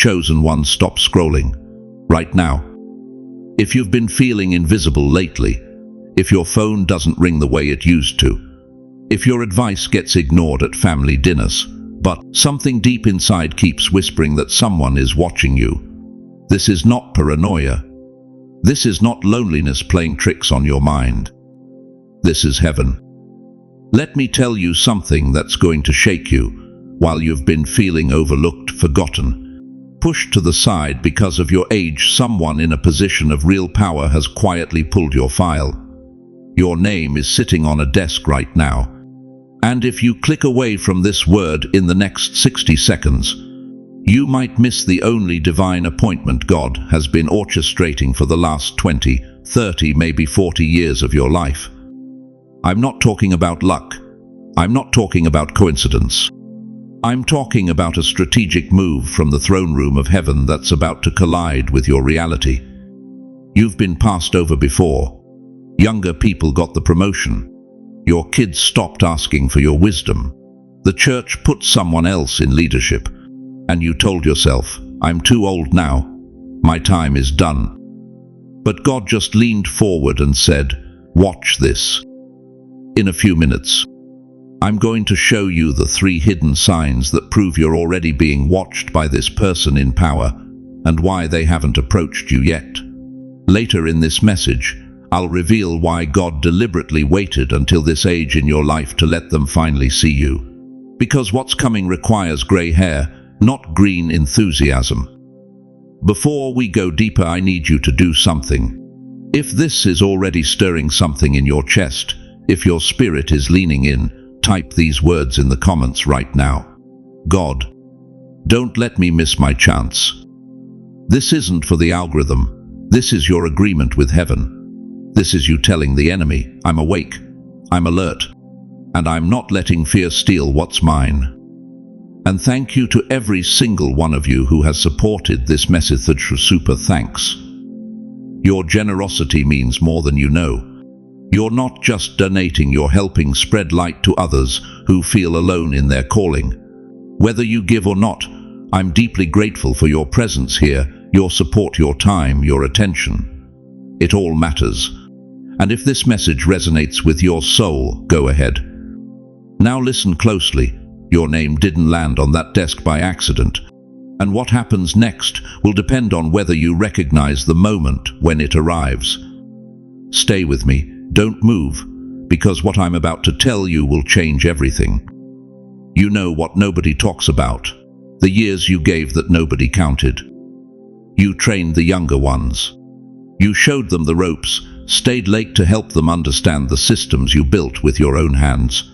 Chosen one, stop scrolling. Right now. If you've been feeling invisible lately, if your phone doesn't ring the way it used to, if your advice gets ignored at family dinners, but something deep inside keeps whispering that someone is watching you, this is not paranoia. This is not loneliness playing tricks on your mind. This is heaven. Let me tell you something that's going to shake you while you've been feeling overlooked, forgotten, pushed to the side because of your age. Someone in a position of real power has quietly pulled your file. Your name is sitting on a desk right now. And if you click away from this word in the next 60 seconds, you might miss the only divine appointment God has been orchestrating for the last 20, 30, maybe 40 years of your life. I'm not talking about luck. I'm not talking about coincidence. I'm talking about a strategic move from the throne room of heaven that's about to collide with your reality. You've been passed over before. Younger people got the promotion. Your kids stopped asking for your wisdom. The church put someone else in leadership. And you told yourself, I'm too old now. My time is done. But God just leaned forward and said, watch this. In a few minutes, I'm going to show you the 3 hidden signs that prove you're already being watched by this person in power and why they haven't approached you yet. Later in this message, I'll reveal why God deliberately waited until this age in your life to let them finally see you. Because what's coming requires gray hair, not green enthusiasm. Before we go deeper, I need you to do something. If this is already stirring something in your chest, if your spirit is leaning in, type these words in the comments right now. God, don't let me miss my chance. This isn't for the algorithm. This is your agreement with heaven. This is you telling the enemy, I'm awake, I'm alert, and I'm not letting fear steal what's mine. And thank you to every single one of you who has supported this message. Super thanks. Your generosity means more than you know. You're not just donating, you're helping spread light to others who feel alone in their calling. Whether you give or not, I'm deeply grateful for your presence here, your support, your time, your attention. It all matters. And if this message resonates with your soul, go ahead. Now listen closely. Your name didn't land on that desk by accident. And what happens next will depend on whether you recognize the moment when it arrives. Stay with me, don't move, because what I'm about to tell you will change everything. You know what nobody talks about, the years you gave that nobody counted. You trained the younger ones. You showed them the ropes, stayed late to help them understand the systems you built with your own hands.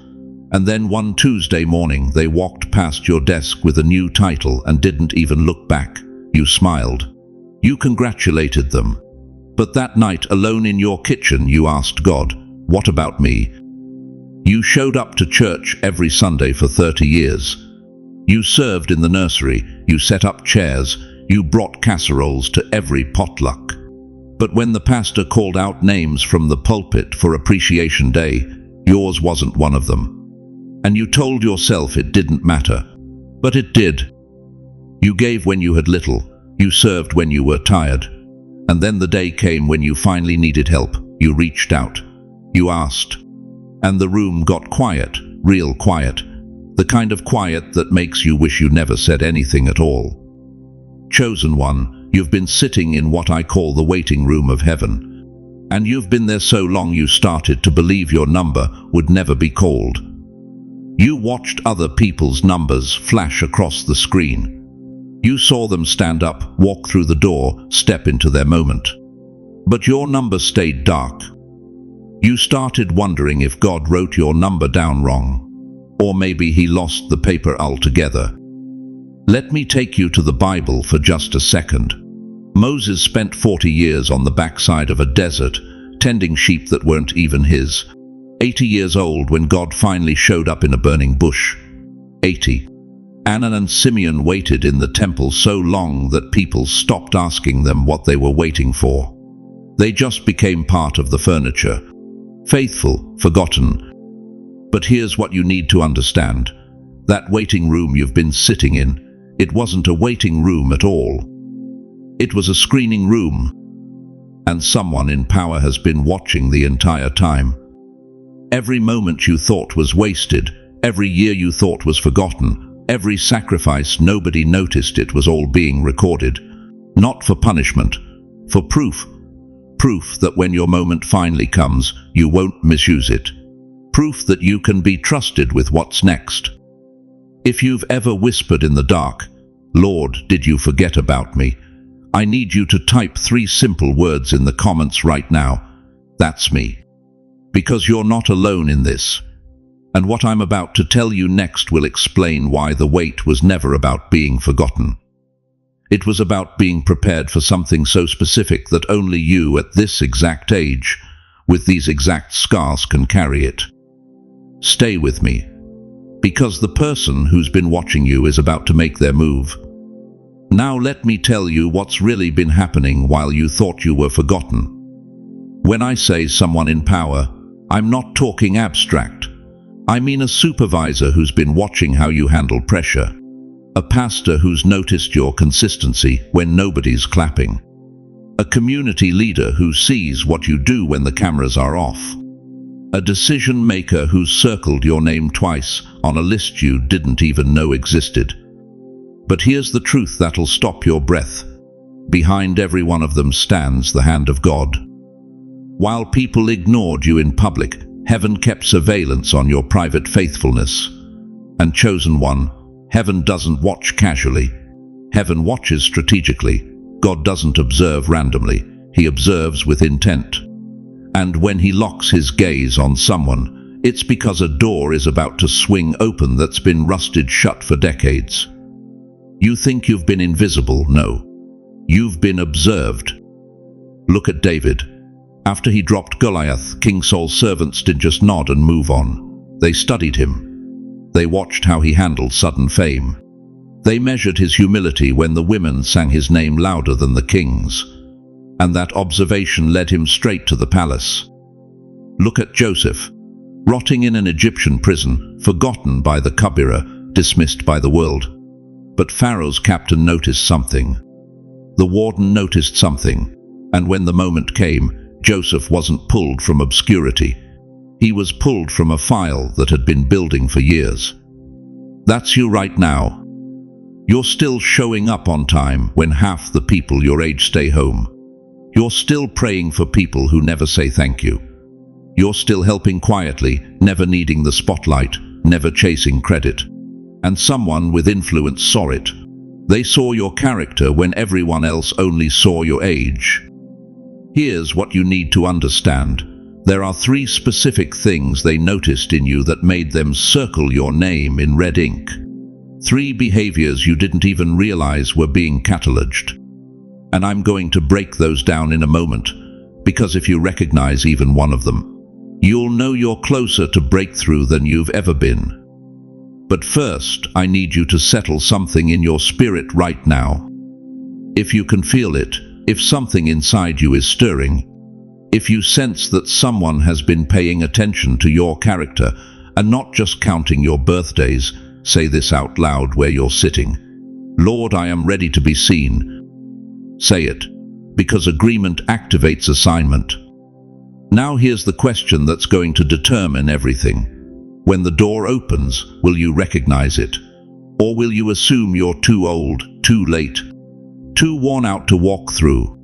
And then one Tuesday morning, they walked past your desk with a new title and didn't even look back. You smiled. You congratulated them. But that night, alone in your kitchen, you asked God, what about me? You showed up to church every Sunday for 30 years. You served in the nursery. You set up chairs. You brought casseroles to every potluck. But when the pastor called out names from the pulpit for Appreciation Day, yours wasn't one of them. And you told yourself it didn't matter. But it did. You gave when you had little. You served when you were tired. And then the day came when you finally needed help. You reached out. You asked. And the room got quiet, real quiet. The kind of quiet that makes you wish you never said anything at all. Chosen one, you've been sitting in what I call the waiting room of heaven. And you've been there so long you started to believe your number would never be called. You watched other people's numbers flash across the screen. You saw them stand up, walk through the door, step into their moment. But your number stayed dark. You started wondering if God wrote your number down wrong. Or maybe he lost the paper altogether. Let me take you to the Bible for just a second. Moses spent 40 years on the backside of a desert, tending sheep that weren't even his. 80 years old when God finally showed up in a burning bush. 80. Anna and Simeon waited in the temple so long that people stopped asking them what they were waiting for. They just became part of the furniture. Faithful, forgotten. But here's what you need to understand. That waiting room you've been sitting in, It wasn't a waiting room at all. It was a screening room. And someone in power has been watching the entire time. Every moment you thought was wasted, every year you thought was forgotten, every sacrifice nobody noticed, it was all being recorded. Not for punishment, for proof. Proof that when your moment finally comes, you won't misuse it. Proof that you can be trusted with what's next. If you've ever whispered in the dark, "Lord, did you forget about me?" I need you to type 3 simple words in the comments right now. That's me. Because you're not alone in this. And what I'm about to tell you next will explain why the wait was never about being forgotten. It was about being prepared for something so specific that only you at this exact age, with these exact scars, can carry it. Stay with me. Because the person who's been watching you is about to make their move. Now let me tell you what's really been happening while you thought you were forgotten. When I say someone in power, I'm not talking abstract. I mean a supervisor who's been watching how you handle pressure. A pastor who's noticed your consistency when nobody's clapping. A community leader who sees what you do when the cameras are off. A decision maker who's circled your name twice on a list you didn't even know existed. But here's the truth that'll stop your breath. Behind every one of them stands the hand of God. While people ignored you in public, heaven kept surveillance on your private faithfulness. And chosen one, heaven doesn't watch casually. Heaven watches strategically. God doesn't observe randomly. He observes with intent. And when he locks his gaze on someone, it's because a door is about to swing open that's been rusted shut for decades. You think you've been invisible? No. You've been observed. Look at David. After he dropped Goliath, King Saul's servants didn't just nod and move on. They studied him. They watched how he handled sudden fame. They measured his humility when the women sang his name louder than the king's. And that observation led him straight to the palace. Look at Joseph, rotting in an Egyptian prison, forgotten by the Kabira, dismissed by the world. But Pharaoh's captain noticed something. The warden noticed something. And when the moment came, Joseph wasn't pulled from obscurity. He was pulled from a file that had been building for years. That's you right now. You're still showing up on time when half the people your age stay home. You're still praying for people who never say thank you. You're still helping quietly, never needing the spotlight, never chasing credit. And someone with influence saw it. They saw your character when everyone else only saw your age. Here's what you need to understand. There are 3 specific things they noticed in you that made them circle your name in red ink. 3 behaviors you didn't even realize were being cataloged. And I'm going to break those down in a moment, because if you recognize even one of them, you'll know you're closer to breakthrough than you've ever been. But first, I need you to settle something in your spirit right now. If you can feel it, if something inside you is stirring, if you sense that someone has been paying attention to your character and not just counting your birthdays, say this out loud where you're sitting. Lord, I am ready to be seen. Say it, because agreement activates assignment. Now here's the question that's going to determine everything. When the door opens, will you recognize it? Or will you assume you're too old, too late, too worn out to walk through?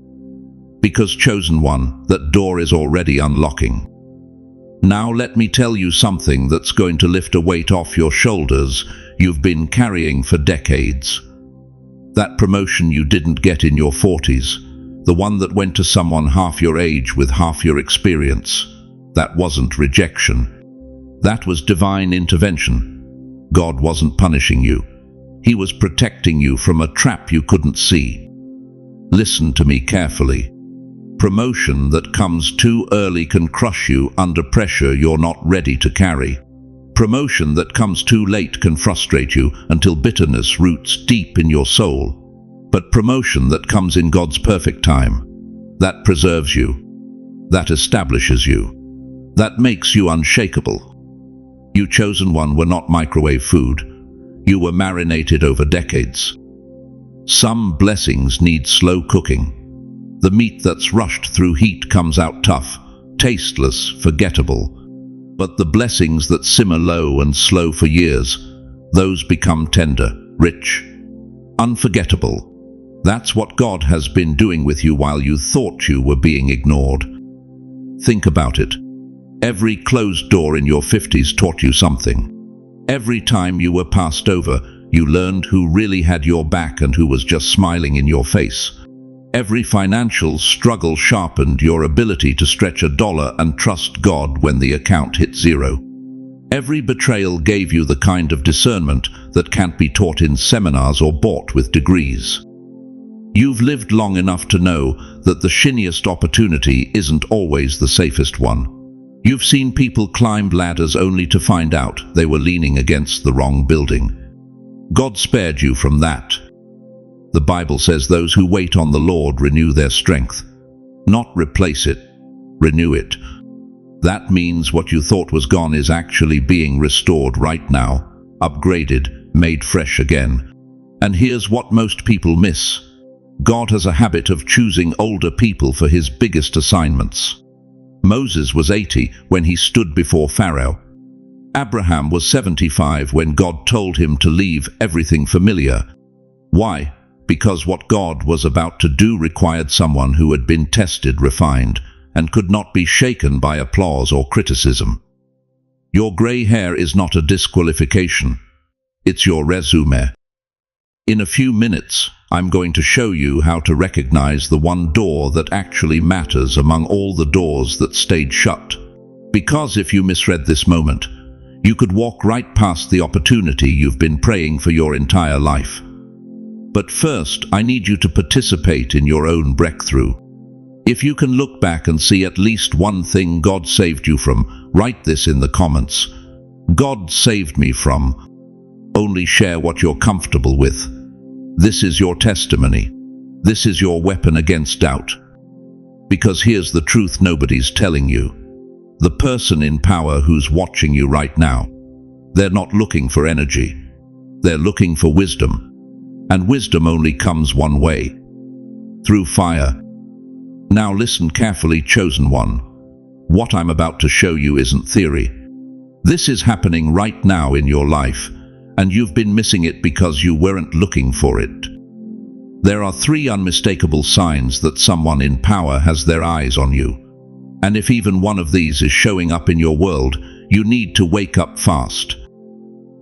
Because chosen one, that door is already unlocking. Now let me tell you something that's going to lift a weight off your shoulders you've been carrying for decades. That promotion you didn't get in your 40s, the one that went to someone half your age with half your experience, that wasn't rejection. That was divine intervention. God wasn't punishing you. He was protecting you from a trap you couldn't see. Listen to me carefully. Promotion that comes too early can crush you under pressure you're not ready to carry. Promotion that comes too late can frustrate you until bitterness roots deep in your soul. But promotion that comes in God's perfect time, that preserves you, that establishes you, that makes you unshakable. You chosen one were not microwave food. You were marinated over decades. Some blessings need slow cooking. The meat that's rushed through heat comes out tough, tasteless, forgettable. But the blessings that simmer low and slow for years, those become tender, rich, unforgettable. That's what God has been doing with you while you thought you were being ignored. Think about it. Every closed door in your 50s taught you something. Every time you were passed over, you learned who really had your back and who was just smiling in your face. Every financial struggle sharpened your ability to stretch a dollar and trust God when the account hit zero. Every betrayal gave you the kind of discernment that can't be taught in seminars or bought with degrees. You've lived long enough to know that the shiniest opportunity isn't always the safest one. You've seen people climb ladders only to find out they were leaning against the wrong building. God spared you from that. The Bible says those who wait on the Lord renew their strength. Not replace it, renew it. That means what you thought was gone is actually being restored right now, upgraded, made fresh again. And here's what most people miss. God has a habit of choosing older people for his biggest assignments. Moses was 80 when he stood before Pharaoh. Abraham was 75 when God told him to leave everything familiar. Why? Because what God was about to do required someone who had been tested, refined, and could not be shaken by applause or criticism. Your gray hair is not a disqualification. It's your resume. In a few minutes, I'm going to show you how to recognize the one door that actually matters among all the doors that stayed shut. Because if you misread this moment, you could walk right past the opportunity you've been praying for your entire life. But first, I need you to participate in your own breakthrough. If you can look back and see at least one thing God saved you from, write this in the comments. God saved me from. Only share what you're comfortable with. This is your testimony. This is your weapon against doubt. Because here's the truth nobody's telling you. The person in power who's watching you right now, they're not looking for energy. They're looking for wisdom. And wisdom only comes one way. Through fire. Now listen carefully, chosen one. What I'm about to show you isn't theory. This is happening right now in your life, and you've been missing it because you weren't looking for it. There are 3 unmistakable signs that someone in power has their eyes on you. And if even one of these is showing up in your world, you need to wake up fast.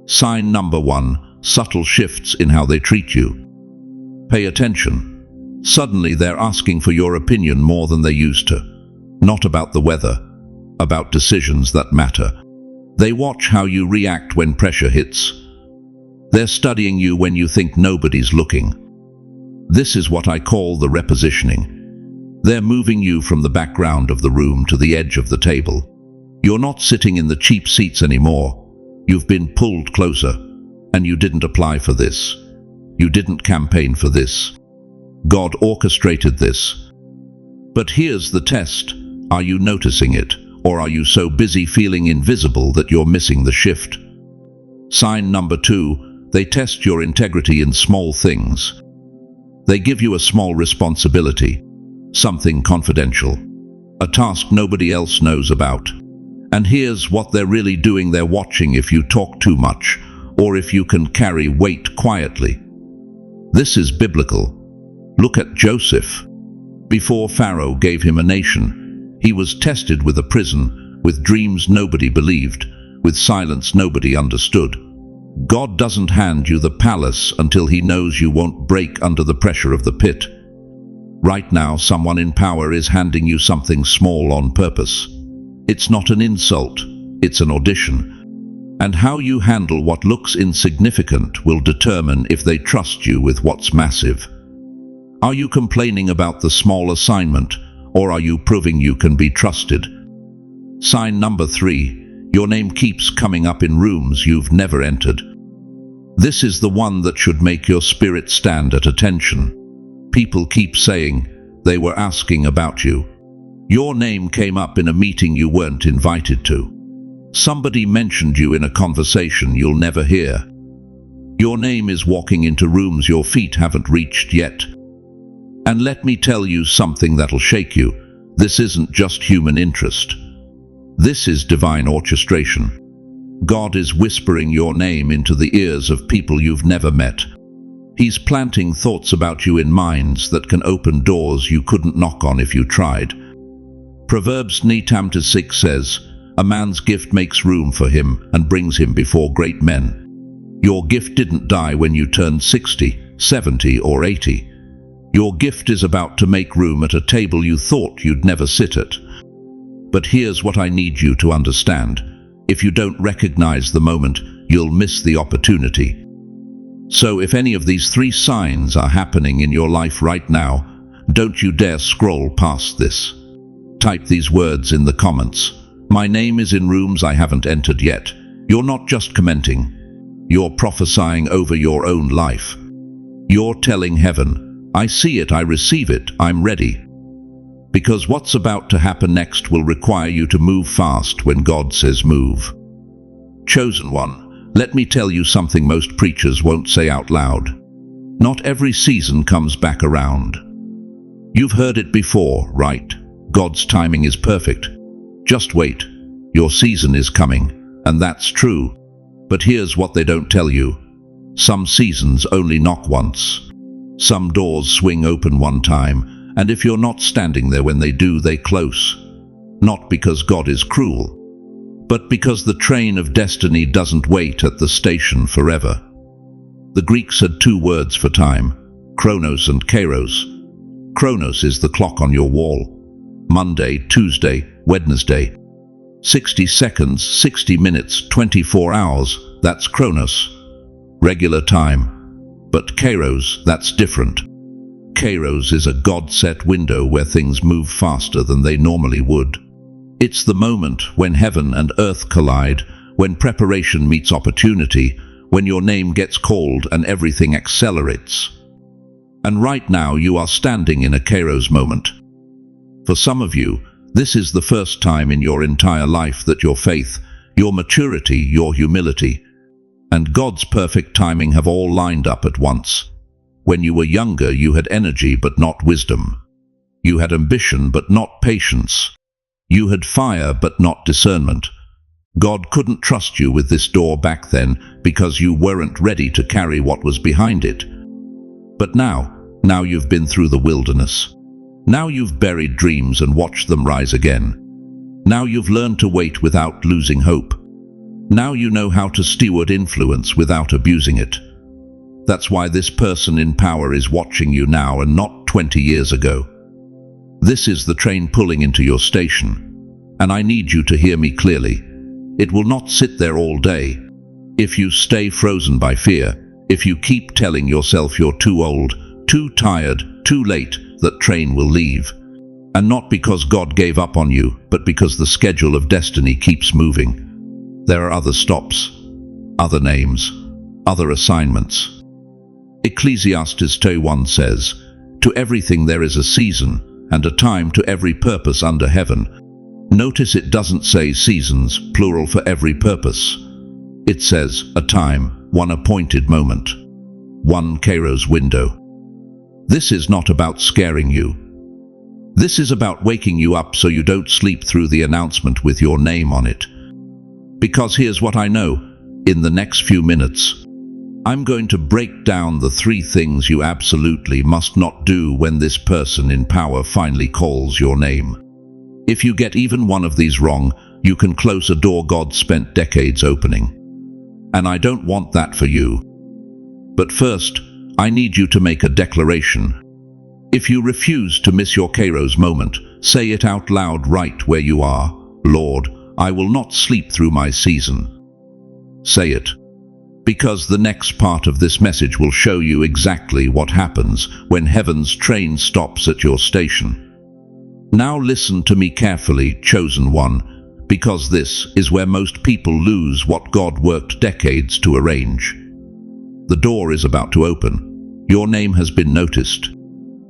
Sign number 1. Subtle shifts in how they treat you. Pay attention. Suddenly they're asking for your opinion more than they used to. Not about the weather, about decisions that matter. They watch how you react when pressure hits. They're studying you when you think nobody's looking. This is what I call the repositioning. They're moving you from the background of the room to the edge of the table. You're not sitting in the cheap seats anymore. You've been pulled closer. And you didn't apply for this. You didn't campaign for this. God orchestrated this. But here's the test. Are you noticing it? Or are you so busy feeling invisible that you're missing the shift? Sign number 2. They test your integrity in small things. They give you a small responsibility, something confidential, a task nobody else knows about. And here's what they're really doing. They're watching if you talk too much, or if you can carry weight quietly. This is biblical. Look at Joseph. Before Pharaoh gave him a nation, he was tested with a prison, with dreams nobody believed, with silence nobody understood. God doesn't hand you the palace until he knows you won't break under the pressure of the pit. Right now, someone in power is handing you something small on purpose. It's not an insult, it's an audition. And how you handle what looks insignificant will determine if they trust you with what's massive. Are you complaining about the small assignment, or are you proving you can be trusted? Sign number 3. Your name keeps coming up in rooms you've never entered. This is the one that should make your spirit stand at attention. People keep saying they were asking about you. Your name came up in a meeting you weren't invited to. Somebody mentioned you in a conversation you'll never hear. Your name is walking into rooms your feet haven't reached yet. And let me tell you something that'll shake you. This isn't just human interest. This is divine orchestration. God is whispering your name into the ears of people you've never met. He's planting thoughts about you in minds that can open doors you couldn't knock on if you tried. Proverbs 9:6 says, "A man's gift makes room for him and brings him before great men." Your gift didn't die when you turned 60, 70, or 80. Your gift is about to make room at a table you thought you'd never sit at. But here's what I need you to understand. If you don't recognize the moment, you'll miss the opportunity. So if any of these 3 signs are happening in your life right now, don't you dare scroll past this. Type these words in the comments. My name is in rooms I haven't entered yet. You're not just commenting. You're prophesying over your own life. You're telling heaven, I see it, I receive it, I'm ready. Because what's about to happen next will require you to move fast when God says move. Chosen one, let me tell you something most preachers won't say out loud. Not every season comes back around. You've heard it before, right? God's timing is perfect. Just wait. Your season is coming, and that's true. But here's what they don't tell you. Some seasons only knock once. Some doors swing open one time, and if you're not standing there when they do, they close. Not because God is cruel, but because the train of destiny doesn't wait at the station forever. The Greeks had 2 words for time, chronos and kairos. Chronos is the clock on your wall. Monday, Tuesday, Wednesday. 60 seconds, 60 minutes, 24 hours, that's chronos. Regular time. But Kairos, that's different. Kairos is a God-set window where things move faster than they normally would. It's the moment when heaven and earth collide, when preparation meets opportunity, when your name gets called and everything accelerates. And right now you are standing in a Kairos moment. For some of you, this is the first time in your entire life that your faith, your maturity, your humility, and God's perfect timing have all lined up at once. When you were younger, you had energy but not wisdom. You had ambition but not patience. You had fire but not discernment. God couldn't trust you with this door back then because you weren't ready to carry what was behind it. But now you've been through the wilderness. Now you've buried dreams and watched them rise again. Now you've learned to wait without losing hope. Now you know how to steward influence without abusing it. That's why this person in power is watching you now and not 20 years ago. This is the train pulling into your station. And I need you to hear me clearly. It will not sit there all day. If you stay frozen by fear, if you keep telling yourself you're too old, too tired, too late, that train will leave. And not because God gave up on you, but because the schedule of destiny keeps moving. There are other stops, other names, other assignments. Ecclesiastes 2:1 says, "To everything there is a season, and a time to every purpose under heaven." Notice it doesn't say seasons, plural, for every purpose. It says a time, one appointed moment, one Kairos window. This is not about scaring you. This is about waking you up so you don't sleep through the announcement with your name on it. Because here's what I know. In the next few minutes, I'm going to break down the 3 things you absolutely must not do when this person in power finally calls your name. If you get even one of these wrong, you can close a door God spent decades opening. And I don't want that for you. But first, I need you to make a declaration. If you refuse to miss your Kairos moment, say it out loud right where you are. Lord, I will not sleep through my season. Say it. Because the next part of this message will show you exactly what happens when heaven's train stops at your station. Now listen to me carefully, chosen one, because this is where most people lose what God worked decades to arrange. The door is about to open. Your name has been noticed.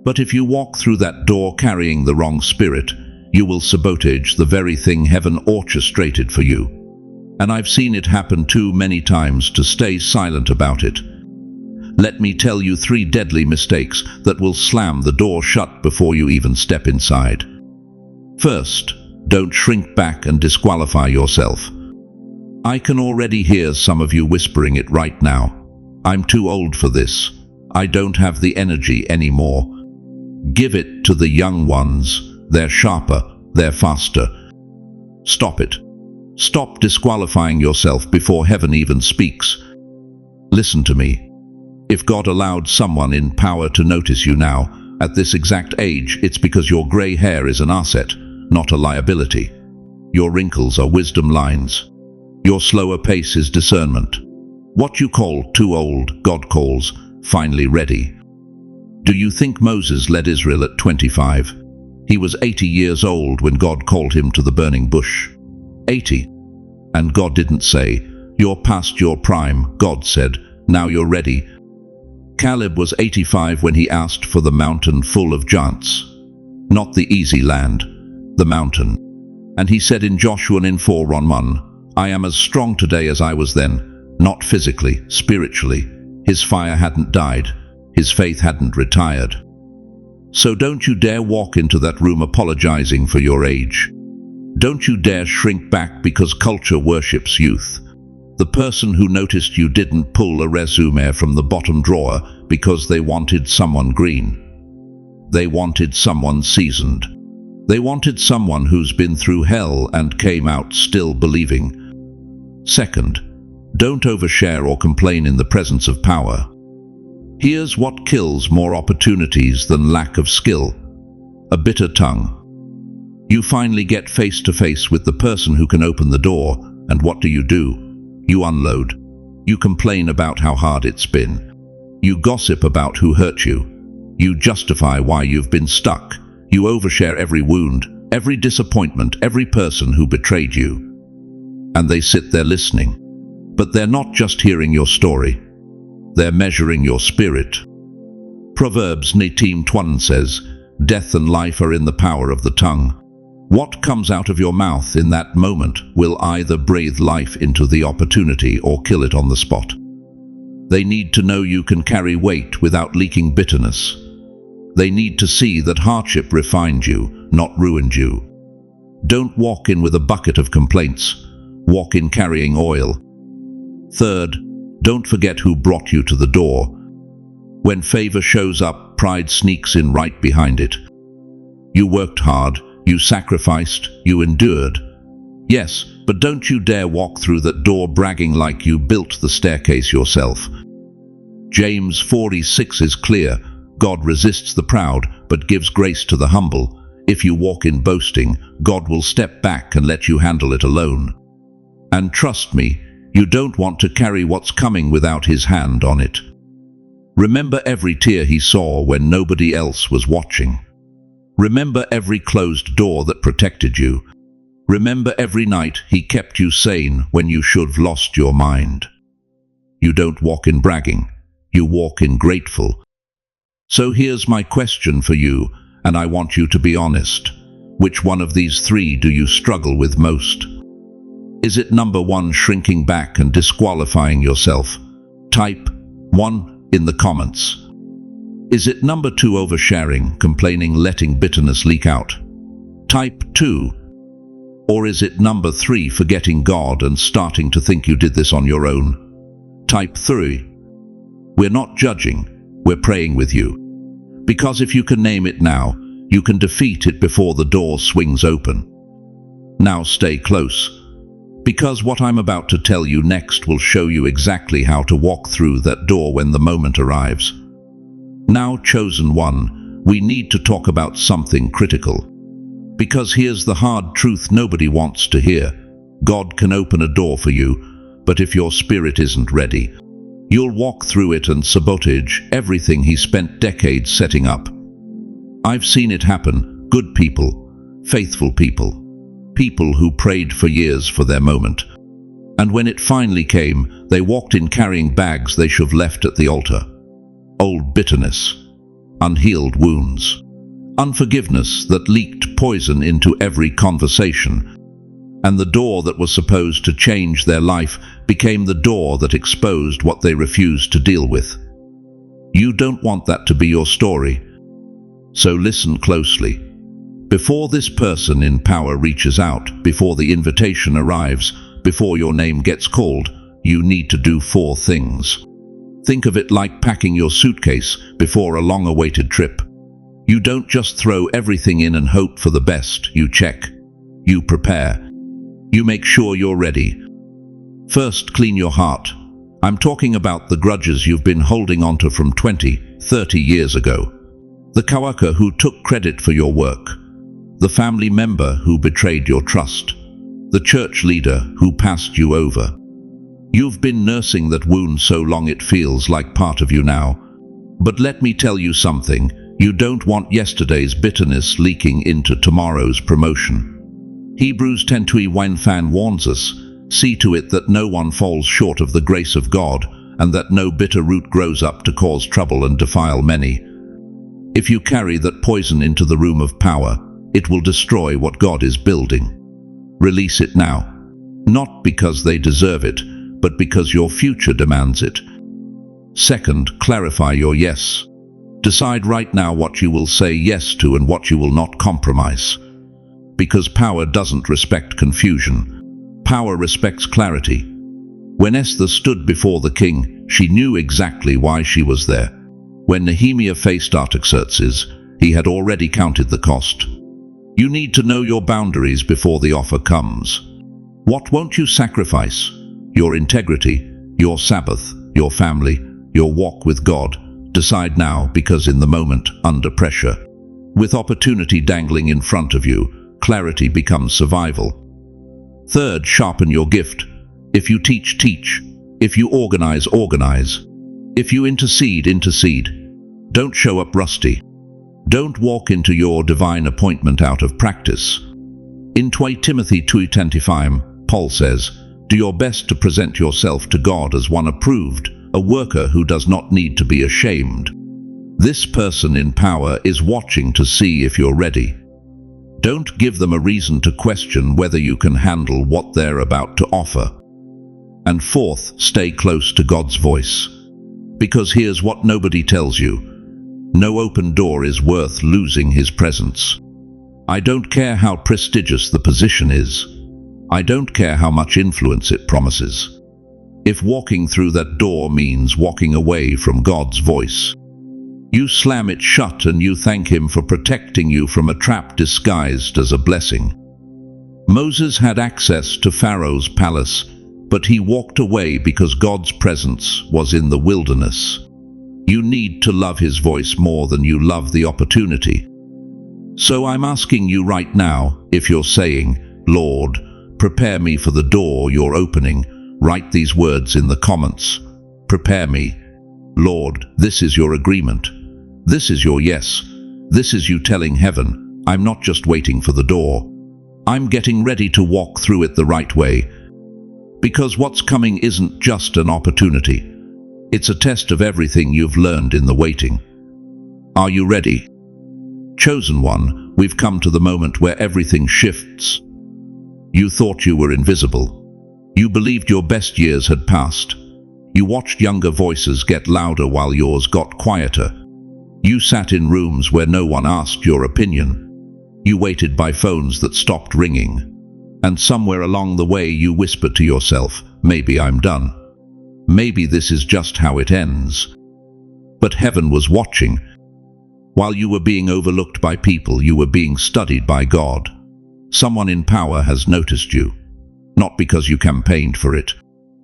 But if you walk through that door carrying the wrong spirit, you will sabotage the very thing heaven orchestrated for you. And I've seen it happen too many times. To stay silent about it, let me tell you 3 deadly mistakes that will slam the door shut before you even step inside. First, don't shrink back and disqualify yourself. I can already hear some of you whispering it right now. I'm too old for this. I don't have the energy anymore. Give it to the young ones. They're sharper, they're faster. Stop it. Stop disqualifying yourself before heaven even speaks. Listen to me. If God allowed someone in power to notice you now, at this exact age, it's because your grey hair is an asset, not a liability. Your wrinkles are wisdom lines. Your slower pace is discernment. What you call too old, God calls finally ready. Do you think Moses led Israel at 25? He was 80 years old when God called him to the burning bush. 80. And God didn't say, "You're past your prime." God said, "Now you're ready." Caleb was 85 when he asked for the mountain full of giants. Not the easy land, the mountain. And he said in Joshua 4:1, "I am as strong today as I was then," not physically, spiritually. His fire hadn't died. His faith hadn't retired. So don't you dare walk into that room apologizing for your age. Don't you dare shrink back because culture worships youth. The person who noticed you didn't pull a resume from the bottom drawer because they wanted someone green. They wanted someone seasoned. They wanted someone who's been through hell and came out still believing. Second, don't overshare or complain in the presence of power. Here's what kills more opportunities than lack of skill: a bitter tongue. You finally get face to face with the person who can open the door, and what do? You unload. You complain about how hard it's been. You gossip about who hurt you. You justify why you've been stuck. You overshare every wound, every disappointment, every person who betrayed you. And they sit there listening. But they're not just hearing your story. They're measuring your spirit. Proverbs 19:1 says, "Death and life are in the power of the tongue." What comes out of your mouth in that moment will either breathe life into the opportunity or kill it on the spot. They need to know you can carry weight without leaking bitterness. They need to see that hardship refined you, not ruined you. Don't walk in with a bucket of complaints. Walk in carrying oil. Third, don't forget who brought you to the door. When favor shows up, pride sneaks in right behind it. You worked hard, you sacrificed, you endured. Yes, but don't you dare walk through that door bragging like you built the staircase yourself. James 4:6 is clear. God resists the proud, but gives grace to the humble. If you walk in boasting, God will step back and let you handle it alone. And trust me, you don't want to carry what's coming without His hand on it. Remember every tear He saw when nobody else was watching. Remember every closed door that protected you. Remember every night He kept you sane when you should have lost your mind. You don't walk in bragging, you walk in grateful. So here's my question for you, and I want you to be honest. Which one of these 3 do you struggle with most? Is it number 1, shrinking back and disqualifying yourself? Type 1 in the comments. Is it number 2, oversharing, complaining, letting bitterness leak out? Type 2. Or is it number 3, forgetting God and starting to think you did this on your own? Type 3. We're not judging, we're praying with you. Because if you can name it now, you can defeat it before the door swings open. Now stay close, because what I'm about to tell you next will show you exactly how to walk through that door when the moment arrives. Now, chosen one, we need to talk about something critical. Because here's the hard truth nobody wants to hear. God can open a door for you, but if your spirit isn't ready, you'll walk through it and sabotage everything He spent decades setting up. I've seen it happen. Good people, faithful people, people who prayed for years for their moment. And when it finally came, they walked in carrying bags they should have left at the altar. Old bitterness, unhealed wounds, unforgiveness that leaked poison into every conversation. And the door that was supposed to change their life became the door that exposed what they refused to deal with. You don't want that to be your story. So listen closely. Before this person in power reaches out, before the invitation arrives, before your name gets called, you need to do 4 things. Think of it like packing your suitcase before a long-awaited trip. You don't just throw everything in and hope for the best. You check. You prepare. You make sure you're ready. First, clean your heart. I'm talking about the grudges you've been holding onto from 20, 30 years ago. The coworker who took credit for your work. The family member who betrayed your trust. The church leader who passed you over. You've been nursing that wound so long it feels like part of you now. But let me tell you something. You don't want yesterday's bitterness leaking into tomorrow's promotion. Hebrews 10:21 warns us, see to it that no one falls short of the grace of God, and that no bitter root grows up to cause trouble and defile many. If you carry that poison into the room of power, it will destroy what God is building. Release it now. Not because they deserve it, but because your future demands it. Second, clarify your yes. Decide right now what you will say yes to and what you will not compromise. Because power doesn't respect confusion. Power respects clarity. When Esther stood before the king, she knew exactly why she was there. When Nehemiah faced Artaxerxes, he had already counted the cost. You need to know your boundaries before the offer comes. What won't you sacrifice? Your integrity, your Sabbath, your family, your walk with God. Decide now, because in the moment, under pressure, with opportunity dangling in front of you, clarity becomes survival. Third, sharpen your gift. If you teach, teach. If you organize, organize. If you intercede, intercede. Don't show up rusty. Don't walk into your divine appointment out of practice. In 2 Timothy 2:25, Paul says, do your best to present yourself to God as one approved, a worker who does not need to be ashamed. This person in power is watching to see if you're ready. Don't give them a reason to question whether you can handle what they're about to offer. And fourth, stay close to God's voice. Because here's what nobody tells you. No open door is worth losing His presence. I don't care how prestigious the position is. I don't care how much influence it promises. If walking through that door means walking away from God's voice, you slam it shut and you thank Him for protecting you from a trap disguised as a blessing. Moses had access to Pharaoh's palace, but he walked away because God's presence was in the wilderness. You need to love His voice more than you love the opportunity. So I'm asking you right now, if you're saying, Lord, prepare me for the door you're opening, write these words in the comments. Prepare me. Lord, this is your agreement. This is your yes. This is you telling heaven, I'm not just waiting for the door. I'm getting ready to walk through it the right way. Because what's coming isn't just an opportunity. It's a test of everything you've learned in the waiting. Are you ready? Chosen one, we've come to the moment where everything shifts. You thought you were invisible. You believed your best years had passed. You watched younger voices get louder while yours got quieter. You sat in rooms where no one asked your opinion. You waited by phones that stopped ringing. And somewhere along the way you whispered to yourself, maybe I'm done. Maybe this is just how it ends. But heaven was watching. While you were being overlooked by people, you were being studied by God. Someone in power has noticed you. Not because you campaigned for it.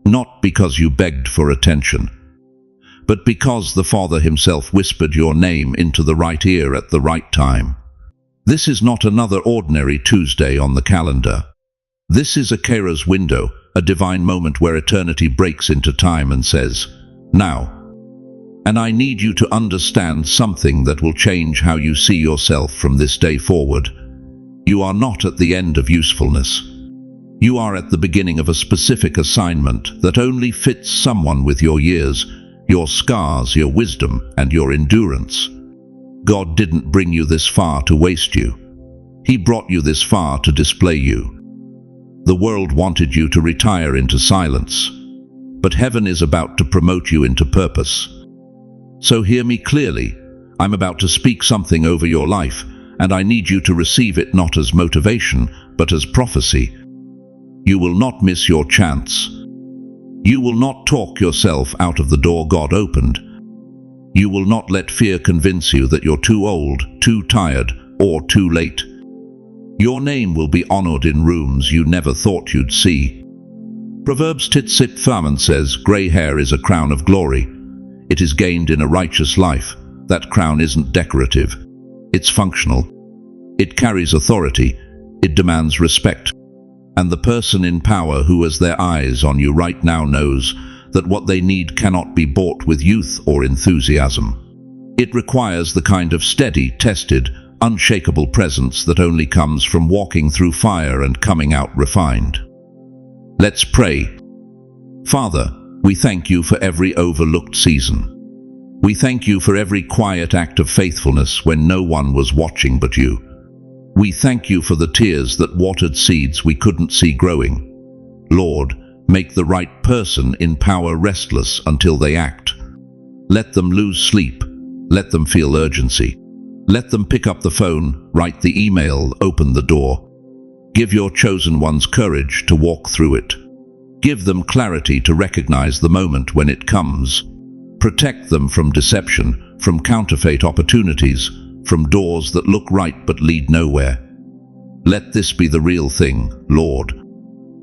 Not because you begged for attention. But because the Father Himself whispered your name into the right ear at the right time. This is not another ordinary Tuesday on the calendar. This is a Kairos window, a divine moment where eternity breaks into time and says, now. And I need you to understand something that will change how you see yourself from this day forward. You are not at the end of usefulness. You are at the beginning of a specific assignment that only fits someone with your years, your scars, your wisdom, and your endurance. God didn't bring you this far to waste you. He brought you this far to display you. The world wanted you to retire into silence, but heaven is about to promote you into purpose. So hear me clearly. I'm about to speak something over your life, and I need you to receive it not as motivation, but as prophecy. You will not miss your chance. You will not talk yourself out of the door God opened. You will not let fear convince you that you're too old, too tired, or too late. Your name will be honored in rooms you never thought you'd see. Proverbs 8:5 says, "Grey hair is a crown of glory. It is gained in a righteous life." That crown isn't decorative. It's functional. It carries authority. It demands respect. And the person in power who has their eyes on you right now knows that what they need cannot be bought with youth or enthusiasm. It requires the kind of steady, tested, unshakable presence that only comes from walking through fire and coming out refined. Let's pray. Father, we thank you for every overlooked season. We thank you for every quiet act of faithfulness when no one was watching but you. We thank you for the tears that watered seeds we couldn't see growing. Lord, make the right person in power restless until they act. Let them lose sleep. Let them feel urgency. Let them pick up the phone, write the email, open the door. Give your chosen ones courage to walk through it. Give them clarity to recognize the moment when it comes. Protect them from deception, from counterfeit opportunities, from doors that look right but lead nowhere. Let this be the real thing, Lord.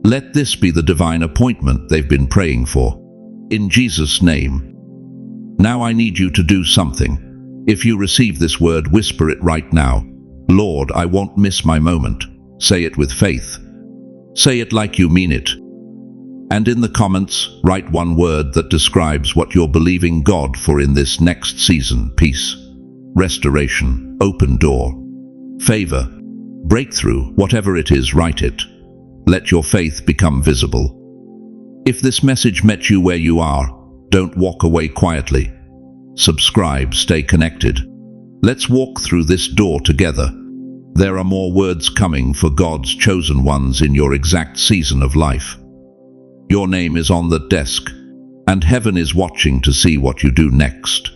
Let this be the divine appointment they've been praying for. In Jesus' name. Now I need you to do something. If you receive this word, whisper it right now. Lord, I won't miss my moment. Say it with faith. Say it like you mean it. And in the comments, write one word that describes what you're believing God for in this next season. Peace, restoration, open door, favor, breakthrough, whatever it is, write it. Let your faith become visible. If this message met you where you are, don't walk away quietly. Subscribe, stay connected. Let's walk through this door together. There are more words coming for God's chosen ones in your exact season of life. Your name is on the desk, and heaven is watching to see what you do next.